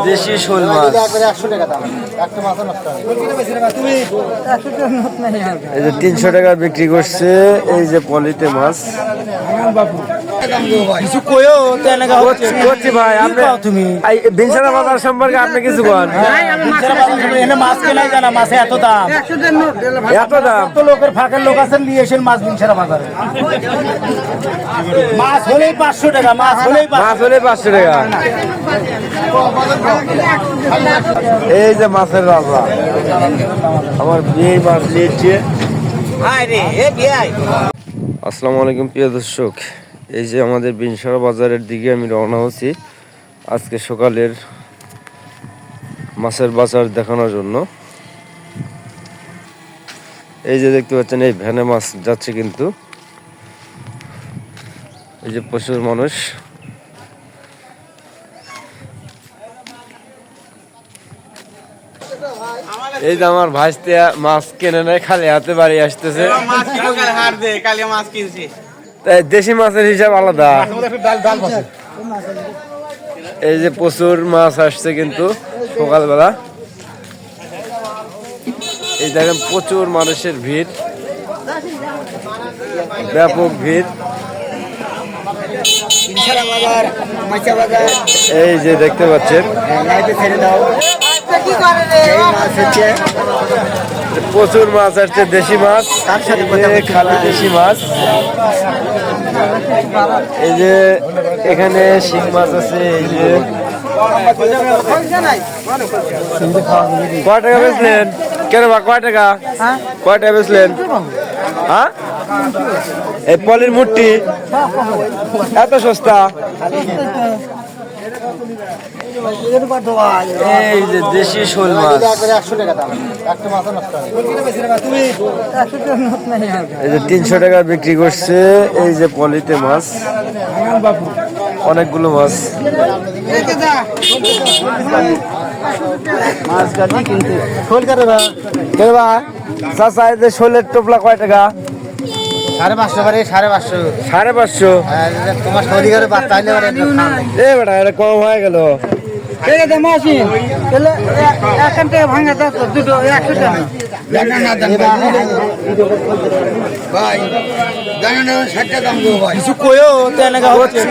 দেশি শোল মাছ এই যে 300 টাকা বিক্রি করছে। এই যে পলিতে মাছ কিছু কইও করছি ভাই। আপনি বিনসারা বাজার সম্পর্কে আপনি কিছু বলেন। মাছ কেনাই জানা, মাছে এত দাম, এত দাম তো লোকের ফাঁকের লোক আছেন নিয়ে এসেন মাছ বিনসারা বাজারে। মাছ হলেই 500 টাকা, মাছ হলেই 500 টাকা। এই যে মাছের রাজা আমার বিয়ে মাছ নিয়েছে। আসসালামু আলাইকুম প্রিয় দর্শক, এই যে আমাদের বিনসারা বাজারের দিকে আমি রওনা হচ্ছি আজকে সকালের মাছের বাজার দেখানোর জন্য। এই যে দেখতে পাচ্ছেন এই ভ্যানে মাছ যাচ্ছে, কিন্তু এই যে প্রচুর মানুষ। এই যে আমার ভাইস্তে মাছ কেনে নেয়, খালি হাতে বাড়ি আসতেছে। দেশি মাছের হিসাব আলাদা। এই যে প্রচুর মাছ আসছে কিন্তু সকালবেলা। এই দেখেন প্রচুর মানুষের ভিড়, ব্যাপক ভিড়। এই যে দেখতে পাচ্ছেন প্রচুর মাছ আসছে, দেশি মাছ, খালি দেশি মাছ। এই যে এখানে শিং মাছ আছে। এই যে কয় টাকা বেচলেন? কেন বা কয় টাকা? কয় টাকা বেচলেন? হ্যাঁ, এই পলির মূর্তি এত সস্তা। এই যে দেশি শোল মাছ এই যে 300 টাকা বিক্রি করছে। এই যে পলিতে মাছ, অনেকগুলো মাছ। শোলের টোপলা কয় টাকা? 550 550। তোমার শরীরে বাচ্চা এ বেটা এটা কম হয়ে গেল। কিছু কইও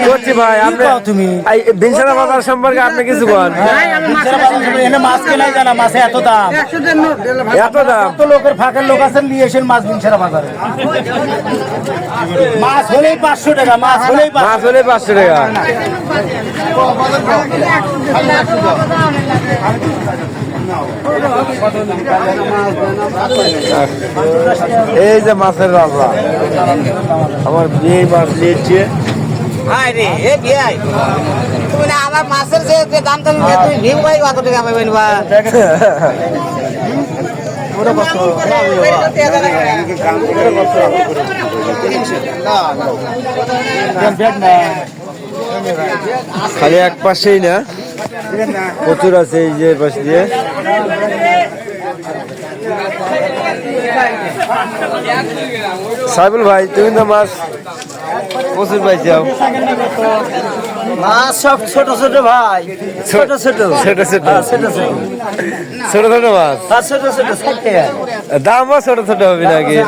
করছি ভাই। আপনি বিনসারা বাজার সম্পর্কে আপনি কিছু বলেন। মাছ কেনাই জানা, মাছে এত দাম, এত দাম তো লোকের ফাঁকের লোক আছেন নিয়ে এসেন মাছ বিনসারা বাজারে। মাছ হলেই 500 টাকা, মাছ হলেই 500 টাকা। এই যে মাছের রাজা আমার বিয়ে মাছ নিয়েছে। আমার মাছের যে দাম তুমি ভিউ ভাই কত টাকা পাবেন বা খালি এক পাশেই না, প্রচুর আছে। এই যে পাশ দিয়ে সাইবুল ভাই, তুমি তো মাছ প্রচুর পাইছাও। মাছ সব ছোট ছোট ভাই, ছোট ছোট ছোট ছোট ছোট ছোট মাছ, ছোট ছোট দামও ছোট ছোট হবে নাকি?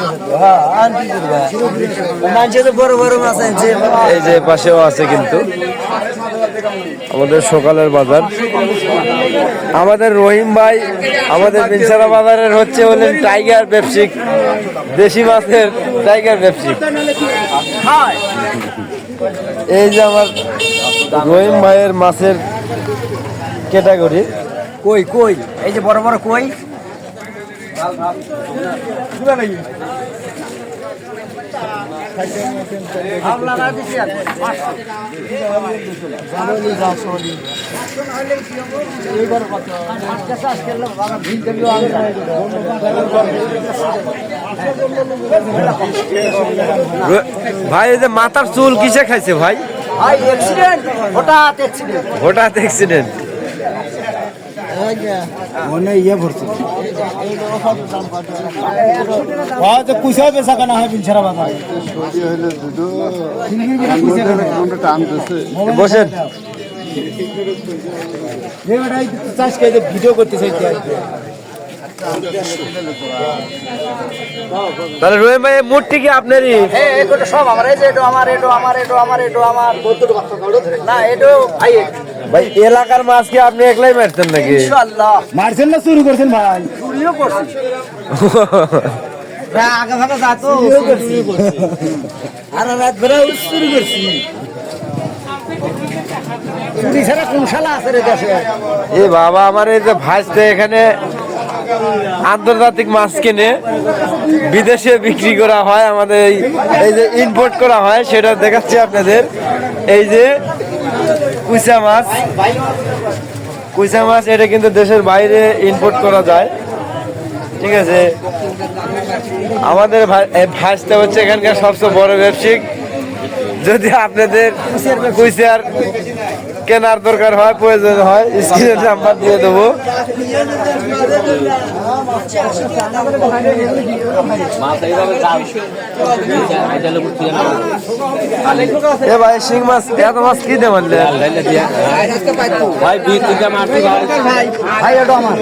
বড় বড় মাছ আছে। এই যে পাশেও আছে কিন্তু আমাদের সকালের বাজার। আমাদের রহিম ভাই আমাদের বিনসারা বাজারের হলেন টাইগার ব্যবসায়িক, দেশি মাছের টাইগার ব্যবসায়িক। এই যে আমার রহিম ভাইয়ের মাছের ক্যাটাগরি। কই কই এই যে বড় বড় কই, ভাই এই যে মাথার চুল কিসে খাইছে ভাই? হঠাৎ অ্যাক্সিডেন্ট। মনে ইয়ে ভরছে কুইসা বেচা কেনা হয় বিনসারা বাজার। বসেন চাষ করে ভিডিও করতে চাইছি তাহলে রহিম ভাই মূর্তি কি আপনারই? সব আমার এই যে এটা আমার এটা আমার এটা আমার এটা আমার না এটা ভাই ভাই এলাকার মাছ কি আপনি একলাই মারছেন নাকি? ইনশাআল্লাহ মারছেন না চুরি করছেন ভাই? চুরিও করছি না আগে ভাগে যাতো আর রাত বেলা চুরি করছি। চুরি ছাড়া কোন শালা আছে রে দেশে? এ বাবা, আমার এই যে ভাইতে এখানে আন্তর্জাতিক মাছ কিনে বিদেশে বিক্রি করা হয়, আমাদের এই যে ইম্পোর্ট করা হয় সেটা দেখাচ্ছি আপনাদের। এই যে কুইচা মাছ, কুইচা মাছ এটা কিন্তু দেশের বাইরে ইম্পোর্ট করা যায়, ঠিক আছে। আমাদের ভাইসটা হচ্ছে এখানকার সবচেয়ে বড় ব্যবসায়িক। যদি আপনাদের কুইচার কেনার দরকার হয়, প্রয়োজন হয়, স্ক্রিনের নাম্বার দিয়ে দেবো। এ ভাই শিং মাছ, এত মাছ কি দিয়ে মারলে ভাই 20 মারছি ভাই। ভাই এটা আমার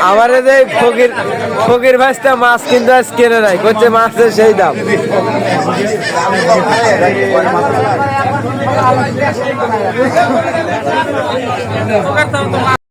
আমার এই যে ফকির ফকির ভাইসটা মাছ কিন্তু আজ কেনে নাই, করছে মাছের সেই দাম।